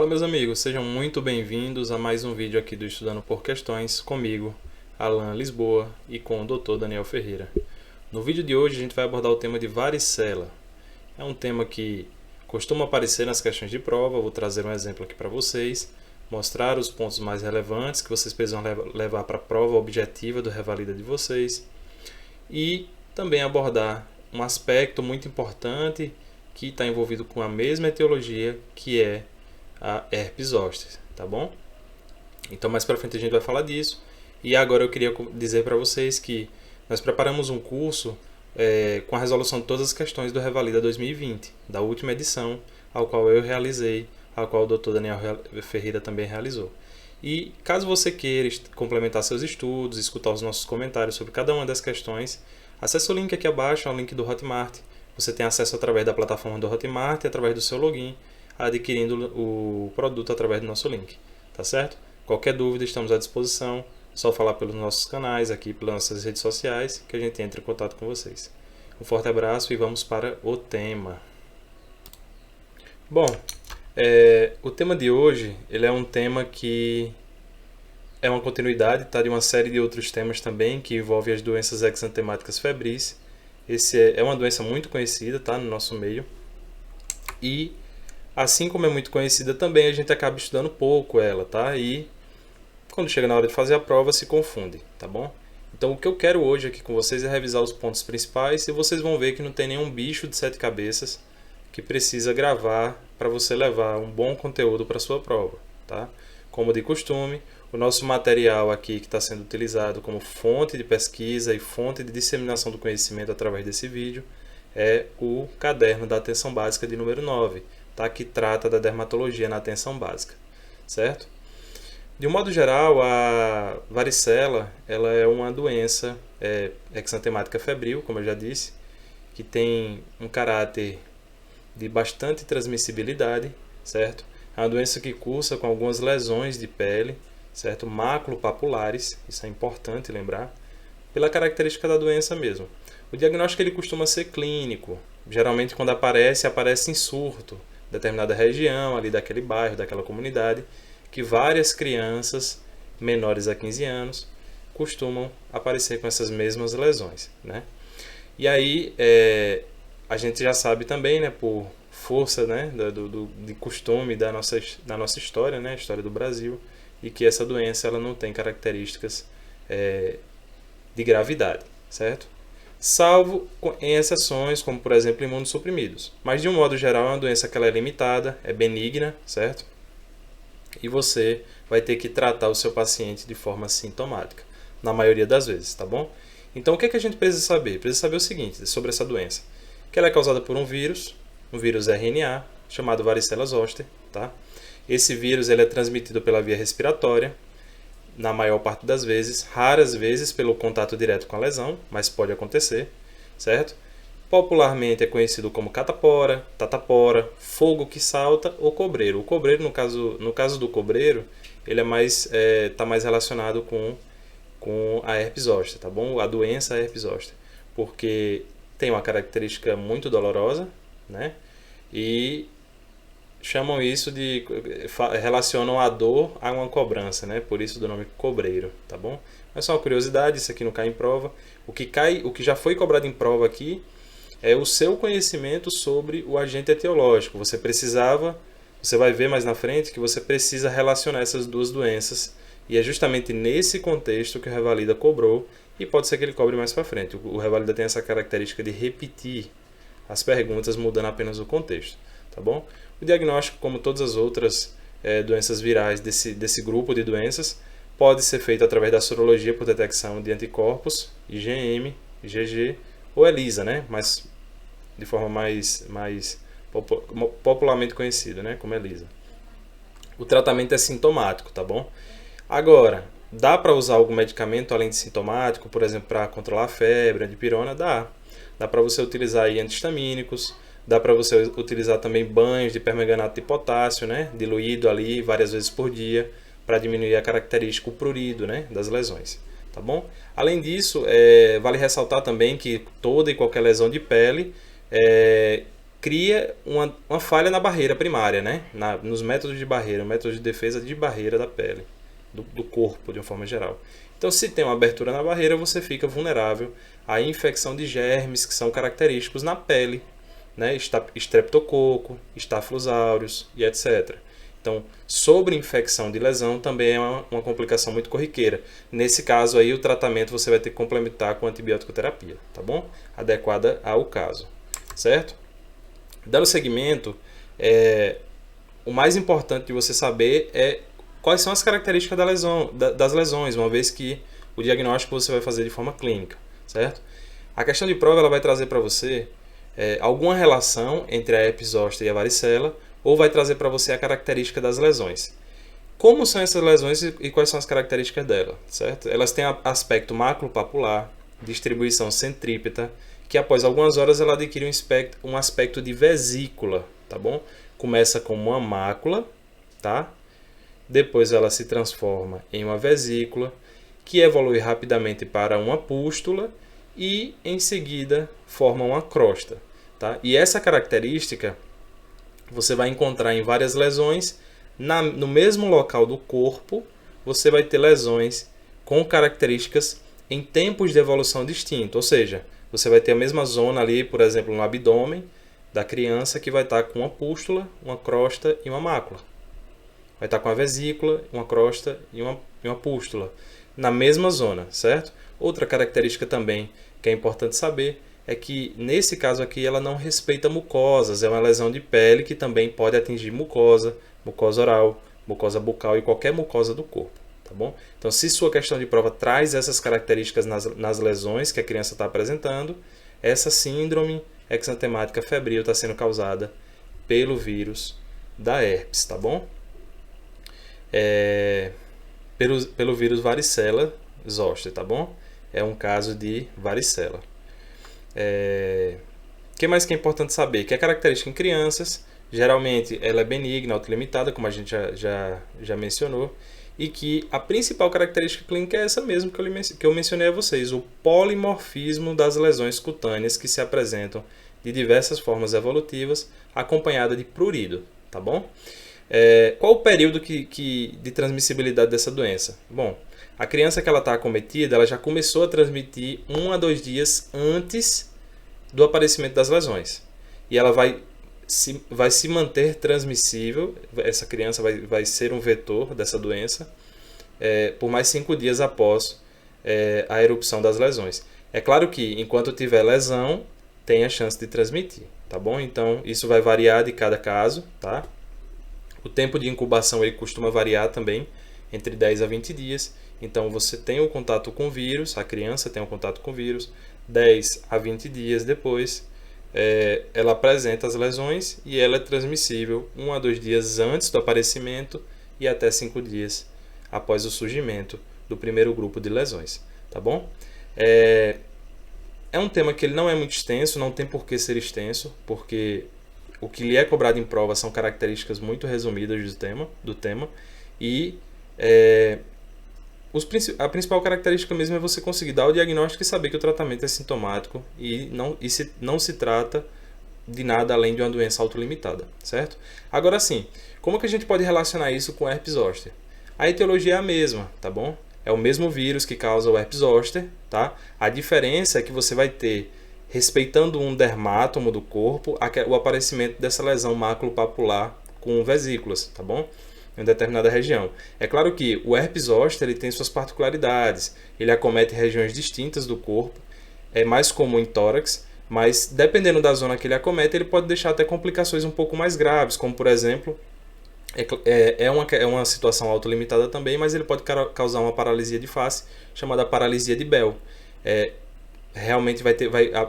Meus amigos, sejam muito bem-vindos a mais um vídeo aqui do Estudando por Questões, comigo, Alan Lisboa, e com o Dr. Daniel Ferreira. No vídeo de hoje a gente vai abordar o tema de varicela. É um tema que costuma aparecer nas questões de prova. Vou trazer um exemplo aqui para vocês, mostrar os pontos mais relevantes que vocês precisam levar para a prova objetiva do Revalida de vocês e também abordar um aspecto muito importante que está envolvido com a mesma etiologia, que é a herpes zoster, tá bom? Então mais para frente a gente vai falar disso. E agora eu queria dizer para vocês que nós preparamos um curso com a resolução de todas as questões do Revalida 2020, da última edição, ao qual eu realizei, ao qual o Dr. Daniel Ferreira também realizou. E caso você queira complementar seus estudos, escutar os nossos comentários sobre cada uma das questões, acesse o link aqui abaixo, é o link do Hotmart. Você tem acesso através da plataforma do Hotmart e através do seu login, adquirindo o produto através do nosso link, tá certo? Qualquer dúvida, estamos à disposição, só falar pelos nossos canais, aqui pelas nossas redes sociais, que a gente entra em contato com vocês. Um forte abraço e vamos para o tema. Bom, o tema de hoje, ele é um tema que é uma continuidade, tá, de uma série de outros temas também, que envolve as doenças exantemáticas febris. Esse é uma doença muito conhecida, tá, no nosso meio, e assim como é muito conhecida também, a gente acaba estudando pouco ela, tá? E quando chega na hora de fazer a prova, se confunde, tá bom? Então o que eu quero hoje aqui com vocês é revisar os pontos principais e vocês vão ver que não tem nenhum bicho de 7 cabeças que precisa gravar para você levar um bom conteúdo para a sua prova, tá? Como de costume, o nosso material aqui que está sendo utilizado como fonte de pesquisa e fonte de disseminação do conhecimento através desse vídeo é o caderno da atenção básica de número 9, tá? Que trata da dermatologia na atenção básica, certo? De um modo geral, a varicela ela é uma doença exantemática febril, como eu já disse, que tem um caráter de bastante transmissibilidade, certo? É uma doença que cursa com algumas lesões de pele, certo? Maculopapulares, isso é importante lembrar, pela característica da doença mesmo. O diagnóstico ele costuma ser clínico, geralmente quando aparece em surto, determinada região ali daquele bairro, daquela comunidade, que várias crianças menores a 15 anos costumam aparecer com essas mesmas lesões, né? E aí a gente já sabe também, né, por força, né, de costume da nossa história, né, a história do Brasil, e que essa doença ela não tem características de gravidade, certo? Salvo em exceções, como por exemplo imunossuprimidos. Mas de um modo geral é uma doença que ela é limitada, é benigna, certo? E você vai ter que tratar o seu paciente de forma sintomática, na maioria das vezes, tá bom? Então o que é que a gente precisa saber? Precisa saber o seguinte sobre essa doença, que ela é causada por um vírus RNA, chamado varicela zoster, tá? Esse vírus ele é transmitido pela via respiratória, na maior parte das vezes, raras vezes pelo contato direto com a lesão, mas pode acontecer, certo? Popularmente é conhecido como catapora, tatapora, fogo que salta ou cobreiro. O cobreiro, no caso do cobreiro, ele tá mais relacionado com a herpes zoster, tá bom? A doença herpes zoster, porque tem uma característica muito dolorosa, né? E chamam isso relacionam a dor a uma cobrança, né? Por isso do nome cobreiro, tá bom? Mas só uma curiosidade, isso aqui não cai em prova. O que já foi cobrado em prova aqui é o seu conhecimento sobre o agente etiológico. Você vai ver mais na frente que você precisa relacionar essas duas doenças, e é justamente nesse contexto que o Revalida cobrou, e pode ser que ele cobre mais para frente. O Revalida tem essa característica de repetir as perguntas mudando apenas o contexto, tá bom? O diagnóstico, como todas as outras doenças virais desse grupo de doenças, pode ser feito através da sorologia por detecção de anticorpos, IgM, IgG ou ELISA, né? Mas de forma mais popularmente conhecida, né? Como ELISA. O tratamento é sintomático, tá bom? Agora, dá para usar algum medicamento além de sintomático, por exemplo, para controlar a febre, a dipirona? Dá. Dá para você utilizar aí antihistamínicos, dá para você utilizar também banhos de permanganato de potássio, né, diluído ali várias vezes por dia, para diminuir a característica, o prurido, né, das lesões, tá bom? Além disso, vale ressaltar também que toda e qualquer lesão de pele cria uma falha na barreira primária, né? Nos métodos de barreira, métodos de defesa de barreira da pele, do corpo de uma forma geral. Então, se tem uma abertura na barreira, você fica vulnerável à infecção de germes que são característicos na pele, né? Streptococo, Staphylococcus aureus e etc. Então, sobreinfecção de lesão também é uma complicação muito corriqueira. Nesse caso aí, o tratamento você vai ter que complementar com antibiótico terapia, tá bom? Adequada ao caso, certo? Dando seguimento, o mais importante de você saber é quais são as características das lesões, uma vez que o diagnóstico você vai fazer de forma clínica, certo? A questão de prova ela vai trazer para você alguma relação entre a herpes zoster e a varicela, ou vai trazer para você a característica das lesões. Como são essas lesões e quais são as características dela, certo? Elas têm aspecto maculopapular, distribuição centrípeta, que após algumas horas ela adquire um aspecto de vesícula, tá bom? Começa como uma mácula, tá? Depois ela se transforma em uma vesícula, que evolui rapidamente para uma pústula e em seguida forma uma crosta, tá? E essa característica você vai encontrar em várias lesões. No mesmo local do corpo, você vai ter lesões com características em tempos de evolução distintos. Ou seja, você vai ter a mesma zona ali, por exemplo, no abdômen da criança, que vai estar com uma pústula, uma crosta e uma mácula. Vai estar com a vesícula, uma crosta e uma pústula. Na mesma zona, certo? Outra característica também que é importante saber é que, nesse caso aqui, ela não respeita mucosas. É uma lesão de pele que também pode atingir mucosa oral, mucosa bucal e qualquer mucosa do corpo, tá bom? Então, se sua questão de prova traz essas características nas lesões que a criança está apresentando, essa síndrome exantemática febril está sendo causada pelo vírus da herpes, tá bom? Pelo vírus varicela zoster, tá bom? É um caso de varicela. O que mais que é importante saber? Que é característica em crianças, geralmente ela é benigna, autolimitada, como a gente já mencionou, e que a principal característica clínica é essa mesmo que eu mencionei a vocês, o polimorfismo das lesões cutâneas que se apresentam de diversas formas evolutivas, acompanhada de prurido, tá bom? Qual o período de transmissibilidade dessa doença? Bom, a criança que ela está acometida, ela já começou a transmitir 1 a 2 dias antes do aparecimento das lesões. E ela vai se manter transmissível, essa criança vai ser um vetor dessa doença por mais 5 dias após a erupção das lesões. É claro que, enquanto tiver lesão, tem a chance de transmitir, tá bom? Então, isso vai variar de cada caso, tá? O tempo de incubação ele costuma variar também, entre 10 a 20 dias. Então, você tem o contato com o vírus, a criança tem o contato com o vírus, 10 a 20 dias depois, ela apresenta as lesões e ela é transmissível 1 a 2 dias antes do aparecimento e até 5 dias após o surgimento do primeiro grupo de lesões, tá bom? É um tema que ele não é muito extenso, não tem por que ser extenso, porque o que lhe é cobrado em prova são características muito resumidas do tema e a principal característica mesmo é você conseguir dar o diagnóstico e saber que o tratamento é sintomático e não se trata de nada além de uma doença autolimitada, certo? Agora sim, como que a gente pode relacionar isso com herpes zoster? A etiologia é a mesma, tá bom? É o mesmo vírus que causa o herpes zoster, tá? A diferença é que você vai ter, respeitando um dermátomo do corpo, o aparecimento dessa lesão maculopapular com vesículas, tá bom? Em determinada região. É claro que o herpes zoster ele tem suas particularidades, ele acomete regiões distintas do corpo, é mais comum em tórax, mas dependendo da zona que ele acomete, ele pode deixar até complicações um pouco mais graves, como por exemplo, é uma situação autolimitada também, mas ele pode causar uma paralisia de face, chamada paralisia de Bell. Realmente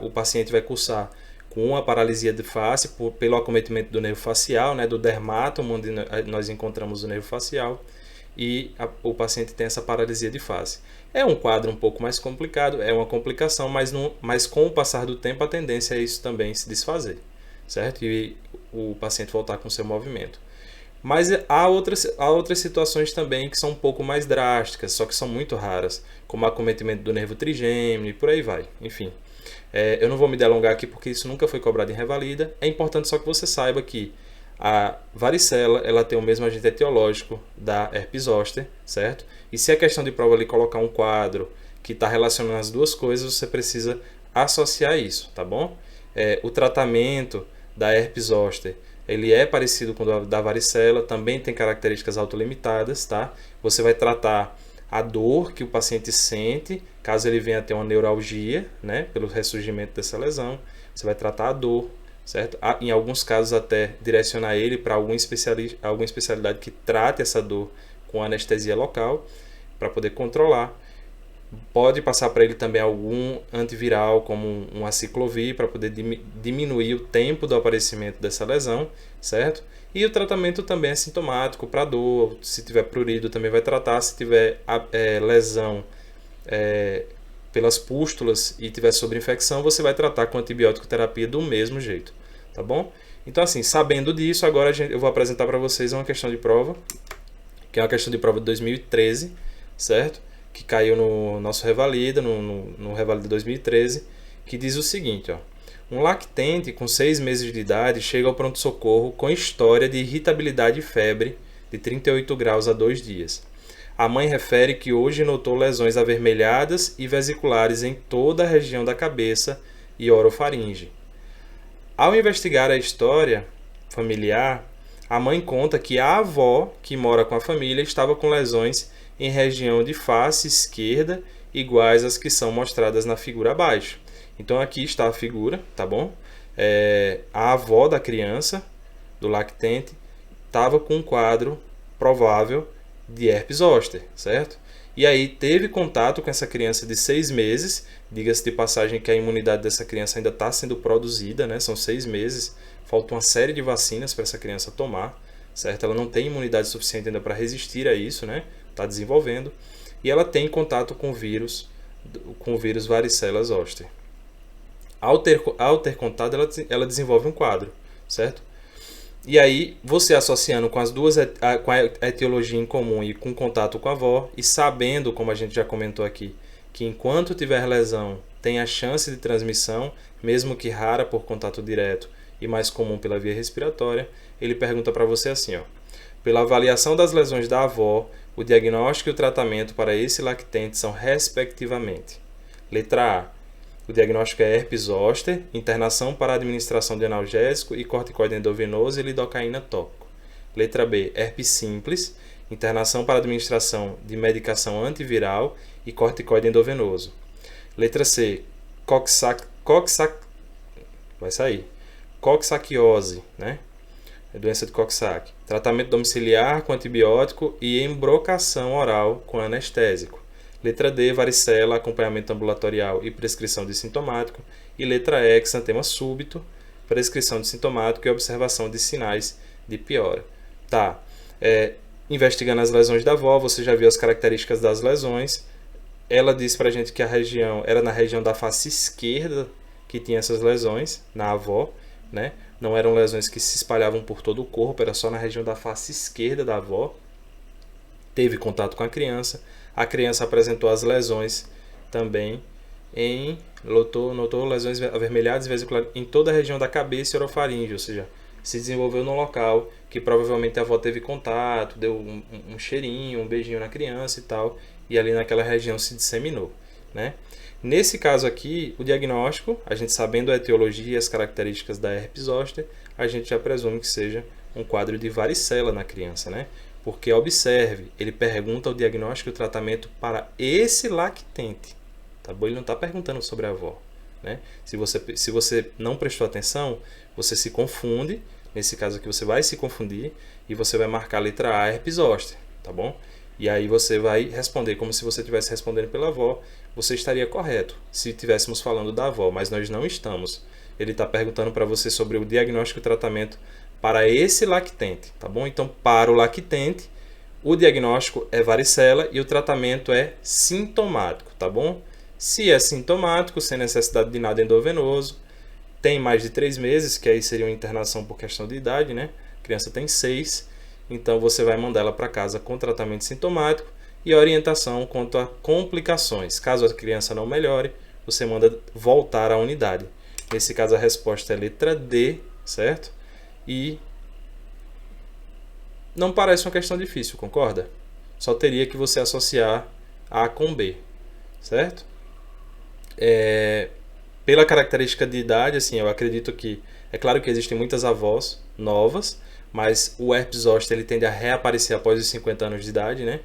o paciente vai cursar com uma paralisia de face pelo acometimento do nervo facial, né, do dermátomo, onde nós encontramos o nervo facial, e o paciente tem essa paralisia de face. É um quadro um pouco mais complicado, é uma complicação, mas com o passar do tempo a tendência é isso também se desfazer, certo? E o paciente voltar com seu movimento. Mas há outras situações também que são um pouco mais drásticas, só que são muito raras, como acometimento do nervo trigêmeo e por aí vai, enfim. Eu não vou me delongar aqui porque isso nunca foi cobrado em revalida. É importante só que você saiba que a varicela ela tem o mesmo agente etiológico da herpes zoster, certo? E se é questão de prova ali colocar um quadro que está relacionando as duas coisas, você precisa associar isso, tá bom? O tratamento da herpes zoster ele é parecido com o da varicela, também tem características autolimitadas, tá? Você vai tratar a dor que o paciente sente, caso ele venha a ter uma neuralgia, né, pelo ressurgimento dessa lesão. Você vai tratar a dor, certo? Em alguns casos até direcionar ele para alguma especialidade que trate essa dor com anestesia local, para poder controlar. Pode passar para ele também algum antiviral, como um aciclovir, para poder diminuir o tempo do aparecimento dessa lesão, certo? E o tratamento também é sintomático para dor. Se tiver prurido, também vai tratar. Se tiver lesão pelas pústulas e tiver sobreinfecção, você vai tratar com antibiótico terapia do mesmo jeito, tá bom? Então, assim, sabendo disso, agora eu vou apresentar para vocês uma questão de prova, que é uma questão de prova de 2013, certo? Que caiu no nosso Revalida, no Revalida 2013, que diz o seguinte, ó. Um lactente com 6 meses de idade chega ao pronto-socorro com história de irritabilidade e febre de 38 graus há 2 dias. A mãe refere que hoje notou lesões avermelhadas e vesiculares em toda a região da cabeça e orofaringe. Ao investigar a história familiar, a mãe conta que a avó, que mora com a família, estava com lesões em região de face esquerda, iguais às que são mostradas na figura abaixo. Então aqui está a figura, tá bom? A avó da criança, do lactente, estava com um quadro provável de herpes zoster, certo? E aí teve contato com essa criança de 6 meses, diga-se de passagem que a imunidade dessa criança ainda está sendo produzida, né? São 6 meses, falta uma série de vacinas para essa criança tomar, certo? Ela não tem imunidade suficiente ainda para resistir a isso, né? Está desenvolvendo, e ela tem contato com o vírus varicela zoster. Ao ter contato, ela desenvolve um quadro, certo? E aí, você associando com com a etiologia em comum e com contato com a avó, e sabendo, como a gente já comentou aqui, que enquanto tiver lesão, tem a chance de transmissão, mesmo que rara por contato direto e mais comum pela via respiratória, ele pergunta para você assim, ó. Pela avaliação das lesões da avó, o diagnóstico e o tratamento para esse lactente são respectivamente. Letra A. O diagnóstico é herpes zoster, internação para administração de analgésico e corticoide endovenoso e lidocaína tópico. Letra B. Herpes simples, internação para administração de medicação antiviral e corticoide endovenoso. Letra C. Coxsaquiose, né? Doença de Coxsackie. Tratamento domiciliar com antibiótico e embrocação oral com anestésico. Letra D, varicela, acompanhamento ambulatorial e prescrição de sintomático. E letra E, exantema súbito, prescrição de sintomático e observação de sinais de piora. Tá. Investigando as lesões da avó, você já viu as características das lesões. Ela disse pra gente que a região era na região da face esquerda que tinha essas lesões, na avó, né? Não eram lesões que se espalhavam por todo o corpo, era só na região da face esquerda da avó. Teve contato com a criança apresentou as lesões também notou lesões avermelhadas e vesiculares em toda a região da cabeça e orofaringe, ou seja, se desenvolveu no local que provavelmente a avó teve contato, deu um cheirinho, um beijinho na criança e tal, e ali naquela região se disseminou, né? Nesse caso aqui, o diagnóstico, a gente sabendo a etiologia e as características da herpes zoster, a gente já presume que seja um quadro de varicela na criança, né? Porque, observe, ele pergunta o diagnóstico e o tratamento para esse lactente, tá bom? Ele não está perguntando sobre a avó, né? Se você não prestou atenção, você se confunde, nesse caso aqui você vai se confundir e você vai marcar a letra A, herpes zoster, tá bom? E aí você vai responder como se você estivesse respondendo pela avó, você estaria correto se estivéssemos falando da avó, mas nós não estamos. Ele está perguntando para você sobre o diagnóstico e tratamento para esse lactente, tá bom? Então, para o lactente, o diagnóstico é varicela e o tratamento é sintomático, tá bom? Se é sintomático, sem necessidade de nada endovenoso, tem mais de 3 meses, que aí seria uma internação por questão de idade, né? A criança tem 6, então você vai mandar ela para casa com tratamento sintomático e orientação quanto a complicações. Caso a criança não melhore, você manda voltar à unidade. Nesse caso a resposta é letra D, certo? E não parece uma questão difícil, concorda? Só teria que você associar A com B, certo? Pela característica de idade, assim, eu acredito que... É claro que existem muitas avós novas, mas o herpes zoster ele tende a reaparecer após os 50 anos de idade, né?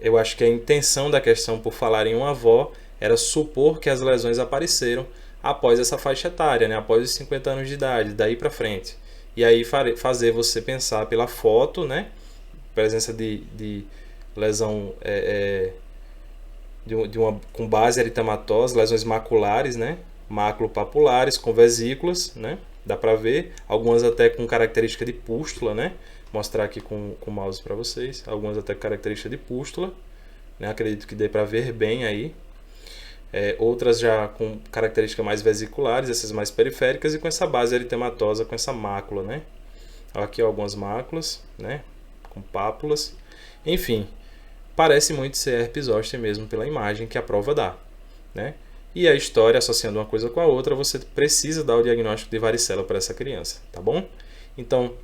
Eu acho que a intenção da questão, por falar em uma avó, era supor que as lesões apareceram após essa faixa etária, né? Após os 50 anos de idade, daí para frente. E aí fazer você pensar pela foto, né? Presença de lesão com base eritematosa, lesões maculares, né? Maculopapulares com vesículas, né? Dá para ver, algumas até com característica de pústula, né? Mostrar aqui com o mouse para vocês, algumas até com característica de pústula, né? Acredito que dê para ver bem aí. Outras já com características mais vesiculares, essas mais periféricas, e com essa base eritematosa, com essa mácula, né? Aqui algumas máculas, né? Com pápulas. Enfim, parece muito ser herpes zoster mesmo pela imagem que a prova dá, né? E a história, associando uma coisa com a outra, você precisa dar o diagnóstico de varicela para essa criança, tá bom? Então,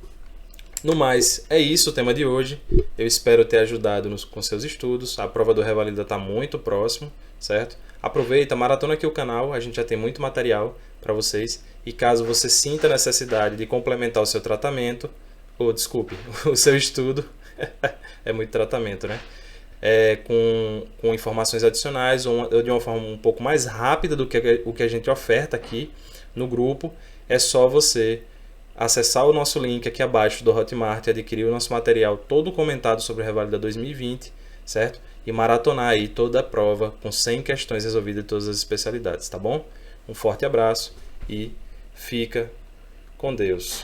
no mais, é isso o tema de hoje. Eu espero ter ajudado com seus estudos. A prova do Revalida está muito próximo, certo? Aproveita, maratona aqui o canal, a gente já tem muito material para vocês. E caso você sinta a necessidade de complementar o seu tratamento, ou desculpe, o seu estudo, é muito tratamento, né? Com informações adicionais ou de uma forma um pouco mais rápida do que o que a gente oferta aqui no grupo, é só você acessar o nosso link aqui abaixo do Hotmart e adquirir o nosso material todo comentado sobre o Revalida 2020, certo? E maratonar aí toda a prova com 100 questões resolvidas de todas as especialidades, tá bom? Um forte abraço e fica com Deus.